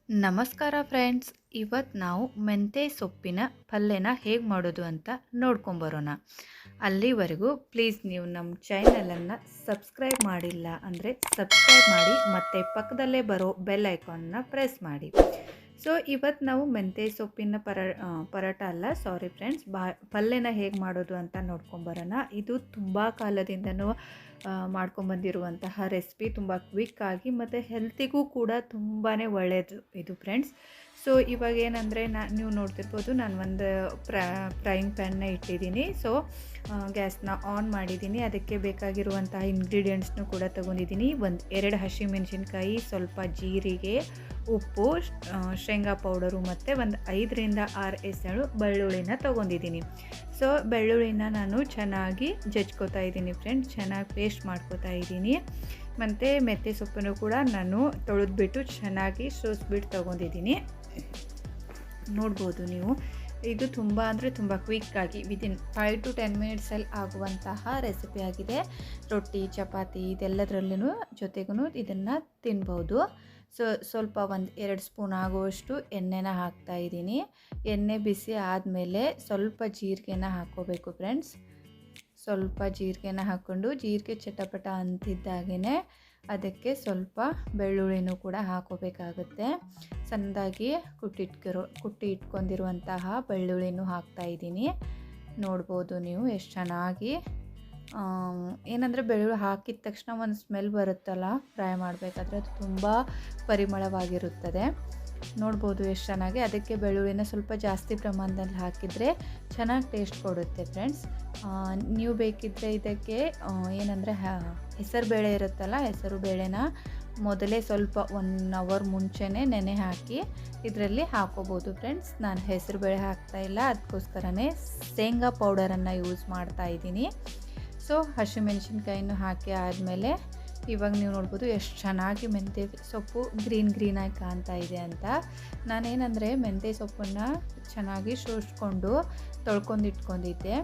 ನಮಸ್ಕಾರ ಫ್ರೆಂಡ್ಸ್. ಇವತ್ತು ನಾವು ಮೆಂತೆ ಸೊಪ್ಪಿನ ಪಲ್ಯನ ಹೇಗೆ ಮಾಡೋದು ಅಂತ ನೋಡ್ಕೊಂಬರೋಣ. ಅಲ್ಲಿವರೆಗೂ ಪ್ಲೀಸ್ ನೀವು ನಮ್ಮ ಚಾನಲನ್ನು ಸಬ್ಸ್ಕ್ರೈಬ್ ಮಾಡಿಲ್ಲ ಅಂದರೆ ಸಬ್ಸ್ಕ್ರೈಬ್ ಮಾಡಿ ಮತ್ತು ಪಕ್ಕದಲ್ಲೇ ಬರೋ ಬೆಲ್ ಐಕಾನ್ನ ಪ್ರೆಸ್ ಮಾಡಿ. ಸೊ ಇವತ್ತು ನಾವು ಮೆಂತೆ ಸೊಪ್ಪಿನ ಪರಾಟ ಅಲ್ಲ, ಸಾರಿ ಫ್ರೆಂಡ್ಸ್, ಪಲ್ಯನ ಹೇಗೆ ಮಾಡೋದು ಅಂತ ನೋಡ್ಕೊಂಬರೋಣ. ಇದು ತುಂಬ ಕಾಲದಿಂದನೂ ಮಾಡ್ಕೊಂಬಂದಿರುವಂತಹ ರೆಸಿಪಿ, ತುಂಬ ಕ್ವಿಕ್ಕಾಗಿ ಮತ್ತು ಹೆಲ್ತಿಗೂ ಕೂಡ ತುಂಬಾ ಒಳ್ಳೆಯದು ಇದು ಫ್ರೆಂಡ್ಸ್. ಸೊ ಇವಾಗ ಏನಂದರೆ ನೀವು ನೋಡ್ತಿರ್ಬೋದು, ನಾನು ಒಂದು ಫ್ರೈಯಿಂಗ್ ಪ್ಯಾನ್ನ ಇಟ್ಟಿದ್ದೀನಿ. ಸೊ ಗ್ಯಾಸ್ನ ಆನ್ ಮಾಡಿದ್ದೀನಿ. ಅದಕ್ಕೆ ಬೇಕಾಗಿರುವಂತಹ ಇಂಗ್ರೀಡಿಯೆಂಟ್ಸ್ನು ಕೂಡ ತೊಗೊಂಡಿದ್ದೀನಿ. 2 ಹಸಿಮೆಣಸಿನ್ಕಾಯಿ, ಸ್ವಲ್ಪ ಜೀರಿಗೆ, ಉಪ್ಪು, ಶೇಂಗಾ ಪೌಡರು ಮತ್ತು ಒಂದು 5ರಿಂದ 6 ಎಸಳು ಬೆಳ್ಳುಳ್ಳಿನ ತೊಗೊಂಡಿದ್ದೀನಿ. ಸೊ ಬೆಳ್ಳುಳ್ಳಿನ ನಾನು ಚೆನ್ನಾಗಿ ಜಜ್ಕೋತಾ ಇದ್ದೀನಿ ಫ್ರೆಂಡ್ಸ್, ಚೆನ್ನಾಗಿ ಪೇಸ್ಟ್ ಮಾಡ್ಕೋತಾ ಇದ್ದೀನಿ. ಮತ್ತು ಮೆಂತ್ಯ ಸೊಪ್ಪನ್ನು ಕೂಡ ನಾನು ತೊಳೆದ್ಬಿಟ್ಟು ಚೆನ್ನಾಗಿ ಸೋಸ್ಬಿಟ್ಟು ತೊಗೊಂಡಿದ್ದೀನಿ. ನೋಡ್ಬೋದು ನೀವು, ಇದು ತುಂಬ ಅಂದರೆ ತುಂಬ ಕ್ವಿಕ್ಕಾಗಿ ವಿದಿನ್ 5 to 10 ಮಿನಿಟ್ಸಲ್ಲಿ ಆಗುವಂತಹ ರೆಸಿಪಿ ಆಗಿದೆ. ರೊಟ್ಟಿ, ಚಪಾತಿ ಇದೆಲ್ಲದರಲ್ಲೂ ಜೊತೆಗೂ ಇದನ್ನು ತಿನ್ಬೋದು. ಸೊ ಸ್ವಲ್ಪ 1-2 ಸ್ಪೂನ್ ಆಗುವಷ್ಟು ಎಣ್ಣೆನ ಹಾಕ್ತಾಯಿದ್ದೀನಿ. ಎಣ್ಣೆ ಬಿಸಿ ಆದಮೇಲೆ ಸ್ವಲ್ಪ ಜೀರಿಗೆನ ಹಾಕ್ಕೋಬೇಕು ಫ್ರೆಂಡ್ಸ್. ಸ್ವಲ್ಪ ಜೀರಿಗೆನ ಹಾಕ್ಕೊಂಡು ಜೀರಿಗೆ ಚಟಪಟ ಅಂತಿದ್ದಾಗೇ ಅದಕ್ಕೆ ಸ್ವಲ್ಪ ಬೆಳ್ಳುಳ್ಳಿನೂ ಕೂಡ ಹಾಕೋಬೇಕಾಗುತ್ತೆ. ಸಣ್ಣದಾಗಿ ಕುಟ್ಟಿ ಇಟ್ಕೊಂಡಿರುವಂತಹ ಬೆಳ್ಳುಳ್ಳಿನೂ ಹಾಕ್ತಾಯಿದ್ದೀನಿ. ನೋಡ್ಬೋದು ನೀವು ಎಷ್ಟು ಚೆನ್ನಾಗಿ ಏನಂದರೆ ಬೆಳ್ಳುಳ್ಳಿ ಹಾಕಿದ ತಕ್ಷಣ ಒಂದು ಸ್ಮೆಲ್ ಬರುತ್ತಲ್ಲ ಫ್ರೈ ಮಾಡಬೇಕಾದ್ರೆ, ಅದು ತುಂಬ ಪರಿಮಳವಾಗಿರುತ್ತದೆ. ನೋಡ್ಬೋದು ಎಷ್ಟು ಚೆನ್ನಾಗಿ. ಅದಕ್ಕೆ ಬೆಳ್ಳುಳ್ಳಿನ ಸ್ವಲ್ಪ ಜಾಸ್ತಿ ಪ್ರಮಾಣದಲ್ಲಿ ಹಾಕಿದರೆ ಚೆನ್ನಾಗಿ ಟೇಸ್ಟ್ ಕೊಡುತ್ತೆ ಫ್ರೆಂಡ್ಸ್. ನೀವು ಬೇಕಿದ್ದರೆ ಇದಕ್ಕೆ ಏನಂದರೆ ಹೆಸರು ಬೇಳೆ ಇರುತ್ತಲ್ಲ, ಹೆಸರು ಬೇಳೆನ ಮೊದಲೇ ಸ್ವಲ್ಪ 1 ಅವರ್ ಮುಂಚೆನೇ ನೆನೆ ಹಾಕಿ ಇದರಲ್ಲಿ ಹಾಕೋಬೋದು ಫ್ರೆಂಡ್ಸ್. ನಾನು ಹೆಸರು ಬೇಳೆ ಹಾಕ್ತಾಯಿಲ್ಲ, ಅದಕ್ಕೋಸ್ಕರನೇ ಶೇಂಗಾ ಪೌಡರನ್ನು ಯೂಸ್ ಮಾಡ್ತಾಯಿದ್ದೀನಿ. ಸೊ ಹಸಿಮೆಣಸಿನ್ಕಾಯಿನೂ ಹಾಕಿ ಆದಮೇಲೆ ಇವಾಗ ನೀವು ನೋಡ್ಬೋದು ಎಷ್ಟು ಚೆನ್ನಾಗಿ ಮೆಂತ್ಯ ಸೊಪ್ಪು ಗ್ರೀನಾಗಿ ಕಾಣ್ತಾ ಇದೆ ಅಂತ. ನಾನೇನಂದರೆ ಮೆಂತ್ಯ ಸೊಪ್ಪನ್ನು ಚೆನ್ನಾಗಿ ಸೋಸ್ಕೊಂಡು ತೊಳ್ಕೊಂಡು ಇಟ್ಕೊಂಡಿದ್ದೆ.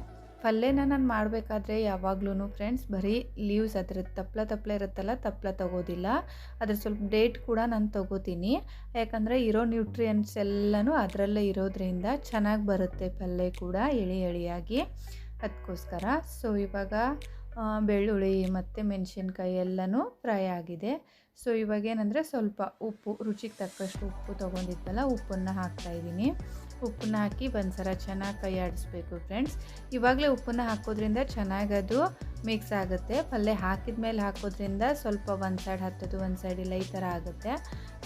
ಪಲ್ಯನ ನಾನು ಮಾಡಬೇಕಾದ್ರೆ ಯಾವಾಗ್ಲೂ ಫ್ರೆಂಡ್ಸ್ ಬರೀ ಲೀವ್ಸ್ ಅದ್ರ ತಪ್ಪಲ ಇರುತ್ತಲ್ಲ, ತಪ್ಪಲ ತಗೋದಿಲ್ಲ. ಅದ್ರ ಸ್ವಲ್ಪ ಡೇಟ್ ಕೂಡ ನಾನು ತೊಗೋತೀನಿ. ಯಾಕಂದರೆ ಇರೋ ನ್ಯೂಟ್ರಿಯೆಂಟ್ಸ್ ಎಲ್ಲನೂ ಅದರಲ್ಲೇ ಇರೋದ್ರಿಂದ ಚೆನ್ನಾಗಿ ಬರುತ್ತೆ ಪಲ್ಯ ಕೂಡ ಎಳೆಯಾಗಿ, ಅದಕ್ಕೋಸ್ಕರ. ಸೊ ಇವಾಗ ಬೆಳ್ಳುಳ್ಳಿ ಮತ್ತು ಮೆಣಸಿನ್ಕಾಯಿ ಎಲ್ಲನೂ ಫ್ರೈ ಆಗಿದೆ. ಸೊ ಇವಾಗೇನೆಂದರೆ ಸ್ವಲ್ಪ ಉಪ್ಪು, ರುಚಿಗೆ ತಕ್ಕಷ್ಟು ಉಪ್ಪು ತೊಗೊಂಡಿದ್ದಲ್ಲ, ಉಪ್ಪನ್ನು ಹಾಕ್ತಾಯಿದ್ದೀನಿ. ಉಪ್ಪನ್ನ ಹಾಕಿ ಒಂದ್ಸಲ ಚೆನ್ನಾಗಿ ಕೈ ಆಡಿಸ್ಬೇಕು ಫ್ರೆಂಡ್ಸ್. ಇವಾಗಲೇ ಉಪ್ಪನ್ನು ಹಾಕೋದ್ರಿಂದ ಚೆನ್ನಾಗಿ ಅದು ಮಿಕ್ಸ್ ಆಗುತ್ತೆ. ಪಲ್ಯ ಹಾಕಿದ ಮೇಲೆ ಹಾಕೋದ್ರಿಂದ ಸ್ವಲ್ಪ ಒಂದು ಸೈಡ್ ಹತ್ತೋದು ಒಂದು ಸೈಡ್ ಇಲ್ಲ, ಈ ಥರ ಆಗುತ್ತೆ.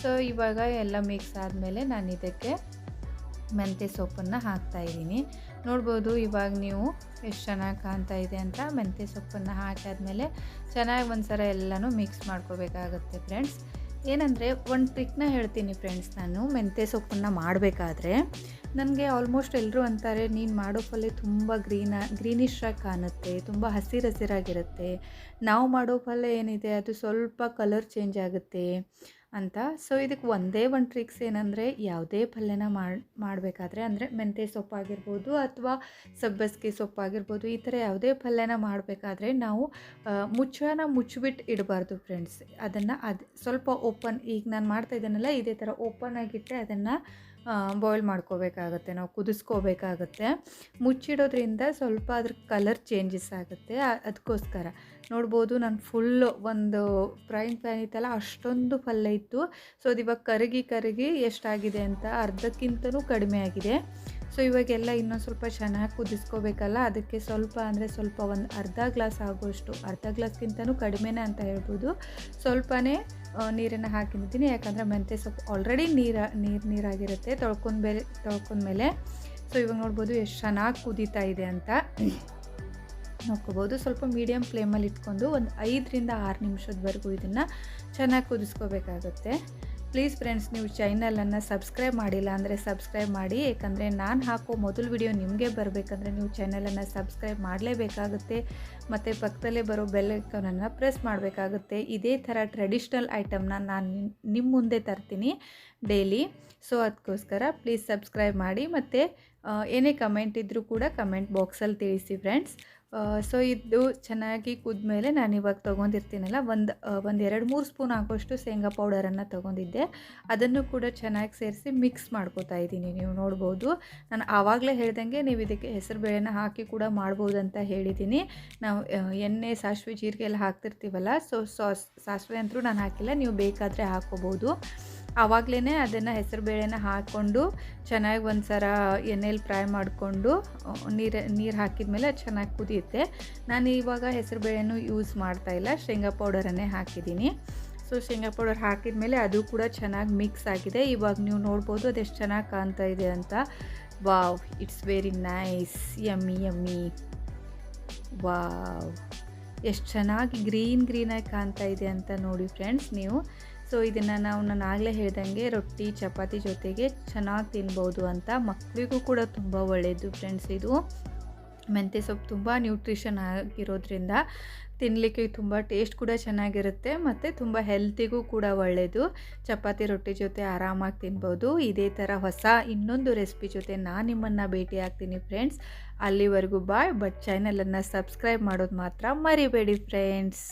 ಸೊ ಇವಾಗ ಎಲ್ಲ ಮಿಕ್ಸ್ ಆದಮೇಲೆ ನಾನು ಇದಕ್ಕೆ ಮೆಂತ್ಯ ಸೊಪ್ಪನ್ನು ಹಾಕ್ತಾಯಿದ್ದೀನಿ. ನೋಡ್ಬೋದು ಇವಾಗ ನೀವು ಎಷ್ಟು ಚೆನ್ನಾಗಿ ಕಾಣ್ತಾ ಇದೆ ಅಂತ. ಮೆಂತ್ಯ ಸೊಪ್ಪನ್ನು ಹಾಕಾದ್ಮೇಲೆ ಚೆನ್ನಾಗಿ ಒಂದ್ಸಲ ಎಲ್ಲನೂ ಮಿಕ್ಸ್ ಮಾಡ್ಕೋಬೇಕಾಗುತ್ತೆ ಫ್ರೆಂಡ್ಸ್. ಏನಂದರೆ ಒಂದು ಟ್ರಿಕ್ನ ಹೇಳ್ತೀನಿ ಫ್ರೆಂಡ್ಸ್. ನಾನು ಮೆಂತ್ಯ ಸೊಪ್ಪನ್ನು ಮಾಡಬೇಕಾದ್ರೆ ನನಗೆ ಆಲ್ಮೋಸ್ಟ್ ಎಲ್ಲರೂ ಅಂತಾರೆ, ನೀನು ಮಾಡೋ ಪಲ್ಯ ತುಂಬ ಗ್ರೀನಿಶ್ ಆಗಿ ಕಾಣುತ್ತೆ, ತುಂಬ ಹಸಿರಾಗಿರುತ್ತೆ. ನಾವು ಮಾಡೋ ಪಲ್ಯ ಏನಿದೆ ಅದು ಸ್ವಲ್ಪ ಕಲರ್ ಚೇಂಜ್ ಆಗುತ್ತೆ ಅಂತ. ಸೊ ಇದಕ್ಕೆ ಒಂದೇ ಒಂದು ಟ್ರಿಕ್ಸ್ ಏನಂದರೆ, ಯಾವುದೇ ಪಲ್ಯನ ಮಾಡಬೇಕಾದ್ರೆ ಅಂದರೆ ಮೆಂತ್ಯ ಸೊಪ್ಪಾಗಿರ್ಬೋದು ಅಥವಾ ಸಬ್ಬಸಿಗೆ ಸೊಪ್ಪಾಗಿರ್ಬೋದು, ಈ ಥರ ಯಾವುದೇ ಪಲ್ಯನ ಮಾಡಬೇಕಾದ್ರೆ ನಾವು ಮುಚ್ಚಿಬಿಟ್ಟು ಇಡಬಾರ್ದು ಫ್ರೆಂಡ್ಸ್. ಅದನ್ನು ಸ್ವಲ್ಪ ಓಪನ್, ಈಗ ನಾನು ಮಾಡ್ತಾ ಇದ್ದೀನಲ್ಲ ಇದೇ ಥರ ಓಪನ್ ಆಗಿಟ್ಟರೆ ಅದನ್ನು ಬಾಯ್ಲ್ ಮಾಡ್ಕೋಬೇಕಾಗತ್ತೆ, ನಾವು ಕುದಿಸ್ಕೋಬೇಕಾಗತ್ತೆ. ಮುಚ್ಚಿಡೋದ್ರಿಂದ ಸ್ವಲ್ಪ ಅದ್ರ ಕಲರ್ ಚೇಂಜಸ್ ಆಗುತ್ತೆ, ಅದಕ್ಕೋಸ್ಕರ. ನೋಡ್ಬೋದು ನಾನು ಫುಲ್ಲು ಒಂದು ಫ್ರೈಯಿಂಗ್ ಪ್ಯಾನ್ ಇತ್ತಲ್ಲ ಅಷ್ಟೊಂದು ಪಲ್ಯ ಇತ್ತು. ಸೊ ಅದು ಇವಾಗ ಕರಗಿ ಎಷ್ಟಾಗಿದೆ ಅಂತ ಅರ್ಧಕ್ಕಿಂತಲೂ ಕಡಿಮೆ ಆಗಿದೆ. ಸೊ ಇವಾಗೆಲ್ಲ ಇನ್ನೊಂದು ಸ್ವಲ್ಪ ಚೆನ್ನಾಗಿ ಕುದಿಸ್ಕೋಬೇಕಲ್ಲ, ಅದಕ್ಕೆ ಸ್ವಲ್ಪ ಅಂದರೆ ಸ್ವಲ್ಪ ಒಂದು ಅರ್ಧ ಗ್ಲಾಸ್ ಆಗೋಷ್ಟು, ಅರ್ಧ ಗ್ಲಾಸ್ಗಿಂತಲೂ ಕಡಿಮೆನೇ ಅಂತ ಹೇಳ್ಬೋದು, ಸ್ವಲ್ಪನೇ ನೀರನ್ನು ಹಾಕಿದ್ದೀನಿ. ಯಾಕಂದರೆ ಮೆಂತ್ಯ ಸೊಪ್ಪು ಆಲ್ರೆಡಿ ನೀರಾಗಿರುತ್ತೆ ತೊಳ್ಕೊಂಡ್ಮೇಲೆ. ಸೊ ಇವಾಗ ನೋಡ್ಬೋದು ಎಷ್ಟು ಚೆನ್ನಾಗಿ ಕುದೀತಾ ಇದೆ ಅಂತ ನೋಡ್ಕೋಬೋದು. ಸ್ವಲ್ಪ ಮೀಡಿಯಮ್ ಫ್ಲೇಮಲ್ಲಿ ಇಟ್ಕೊಂಡು ಒಂದು 5ರಿಂದ 6 ನಿಮಿಷದವರೆಗೂ ಇದನ್ನು ಚೆನ್ನಾಗಿ ಕುದಿಸ್ಕೋಬೇಕಾಗುತ್ತೆ. ಪ್ಲೀಸ್ ಫ್ರೆಂಡ್ಸ್, ನೀವು ಚಾನಲನ್ನು ಸಬ್ಸ್ಕ್ರೈಬ್ ಮಾಡಿಲ್ಲ ಅಂದರೆ ಸಬ್ಸ್ಕ್ರೈಬ್ ಮಾಡಿ. ಏಕೆಂದರೆ ನಾನು ಹಾಕೋ ಮೊದಲ ವಿಡಿಯೋ ನಿಮಗೆ ಬರಬೇಕಂದ್ರೆ ನೀವು ಚಾನಲನ್ನು ಸಬ್ಸ್ಕ್ರೈಬ್ ಮಾಡಲೇಬೇಕಾಗುತ್ತೆ. ಮತ್ತು ಪಕ್ಕದಲ್ಲೇ ಬರೋ ಬೆಲ್ ಐಕಾನನ್ನು ಪ್ರೆಸ್ ಮಾಡಬೇಕಾಗುತ್ತೆ. ಇದೇ ಥರ ಟ್ರೆಡಿಷ್ನಲ್ ಐಟಮ್ನ ನಾನು ನಿಮ್ಮ ಮುಂದೆ ತರ್ತೀನಿ ಡೈಲಿ. ಸೊ ಅದಕ್ಕೋಸ್ಕರ ಪ್ಲೀಸ್ ಸಬ್ಸ್ಕ್ರೈಬ್ ಮಾಡಿ. ಮತ್ತು ಏನೇ ಕಮೆಂಟ್ ಇದ್ದರೂ ಕೂಡ ಕಮೆಂಟ್ ಬಾಕ್ಸಲ್ಲಿ ತಿಳಿಸಿ ಫ್ರೆಂಡ್ಸ್. ಸೊ ಇದು ಚೆನ್ನಾಗಿ ಕುದ್ಮೇಲೆ ನಾನು ಇವಾಗ ತೊಗೊಂಡಿರ್ತೀನಲ್ಲ ಒಂದು 2-3 ಸ್ಪೂನ್ ಆಗೋಷ್ಟು ಶೇಂಗಾ ಪೌಡರನ್ನು ತೊಗೊಂಡಿದ್ದೆ. ಅದನ್ನು ಕೂಡ ಚೆನ್ನಾಗಿ ಸೇರಿಸಿ ಮಿಕ್ಸ್ ಮಾಡ್ಕೋತಾ ಇದ್ದೀನಿ. ನೀವು ನೋಡ್ಬೋದು, ನಾನು ಆವಾಗಲೇ ಹೇಳ್ದಂಗೆ ನೀವು ಇದಕ್ಕೆ ಹೆಸರುಬೇಳೆನ ಹಾಕಿ ಕೂಡ ಮಾಡ್ಬೋದು ಅಂತ ಹೇಳಿದ್ದೀನಿ. ನಾವು ಎಣ್ಣೆ, ಸಾಸಿವೆ, ಜೀರಿಗೆ ಎಲ್ಲ ಹಾಕ್ತಿರ್ತೀವಲ್ಲ, ಸೊ ಸಾಸಿವೆ ಅಂತೂ ನಾನು ಹಾಕಿಲ್ಲ, ನೀವು ಬೇಕಾದರೆ ಹಾಕ್ಕೋಬೋದು. ಆವಾಗಲೇ ಅದನ್ನು ಹೆಸರುಬೇಳೆನ ಹಾಕ್ಕೊಂಡು ಚೆನ್ನಾಗಿ ಒಂದು ಸಲ ಎಣ್ಣೆಲಿ ಫ್ರೈ ಮಾಡಿಕೊಂಡು ನೀರು ಹಾಕಿದ ಮೇಲೆ ಅದು ಚೆನ್ನಾಗಿ ಕುದಿಯುತ್ತೆ. ನಾನು ಇವಾಗ ಹೆಸರುಬೇಳೆನೂ ಯೂಸ್ ಮಾಡ್ತಾಯಿಲ್ಲ, ಶೇಂಗಾ ಪೌಡರನ್ನೇ ಹಾಕಿದ್ದೀನಿ. ಸೊ ಶೇಂಗಾ ಪೌಡರ್ ಹಾಕಿದ ಮೇಲೆ ಅದು ಕೂಡ ಚೆನ್ನಾಗಿ ಮಿಕ್ಸ್ ಆಗಿದೆ. ಇವಾಗ ನೀವು ನೋಡ್ಬೋದು ಅದೆಷ್ಟು ಚೆನ್ನಾಗಿ ಕಾಣ್ತಾ ಇದೆ ಅಂತ. Wow, it's very nice, yummy yummy. Wow, ಎಷ್ಟು ಚೆನ್ನಾಗಿ ಗ್ರೀನಾಗಿ ಕಾಣ್ತಾ ಇದೆ ಅಂತ ನೋಡಿ ಫ್ರೆಂಡ್ಸ್ ನೀವು. ಸೊ ಇದನ್ನು ನಾನು ಆಗಲೇ ಹೇಳ್ದಂಗೆ ರೊಟ್ಟಿ, ಚಪಾತಿ ಜೊತೆಗೆ ಚೆನ್ನಾಗಿ ತಿನ್ಬೋದು ಅಂತ. ಮಕ್ಕಳಿಗೂ ಕೂಡ ತುಂಬ ಒಳ್ಳೆಯದು ಫ್ರೆಂಡ್ಸ್. ಇದು ಮೆಂತ್ಯ ಸೊಪ್ಪು ತುಂಬ ನ್ಯೂಟ್ರಿಷನ್ ಆಗಿರೋದ್ರಿಂದ ತಿನ್ನಲಿಕ್ಕೆ ತುಂಬ ಟೇಸ್ಟ್ ಕೂಡ ಚೆನ್ನಾಗಿರುತ್ತೆ ಮತ್ತು ತುಂಬ ಹೆಲ್ತಿಗೂ ಕೂಡ ಒಳ್ಳೆಯದು. ಚಪಾತಿ, ರೊಟ್ಟಿ ಜೊತೆ ಆರಾಮಾಗಿ ತಿನ್ಬೋದು. ಇದೇ ಥರ ಹೊಸ ಇನ್ನೊಂದು ರೆಸಿಪಿ ಜೊತೆ ನಾನು ನಿಮ್ಮನ್ನು ಭೇಟಿ ಆಗ್ತೀನಿ ಫ್ರೆಂಡ್ಸ್. ಅಲ್ಲಿವರೆಗೂ ಬಾಯ್. ಬಟ್ ಚಾನಲನ್ನು ಸಬ್ಸ್ಕ್ರೈಬ್ ಮಾಡೋದು ಮಾತ್ರ ಮರಿಬೇಡಿ ಫ್ರೆಂಡ್ಸ್.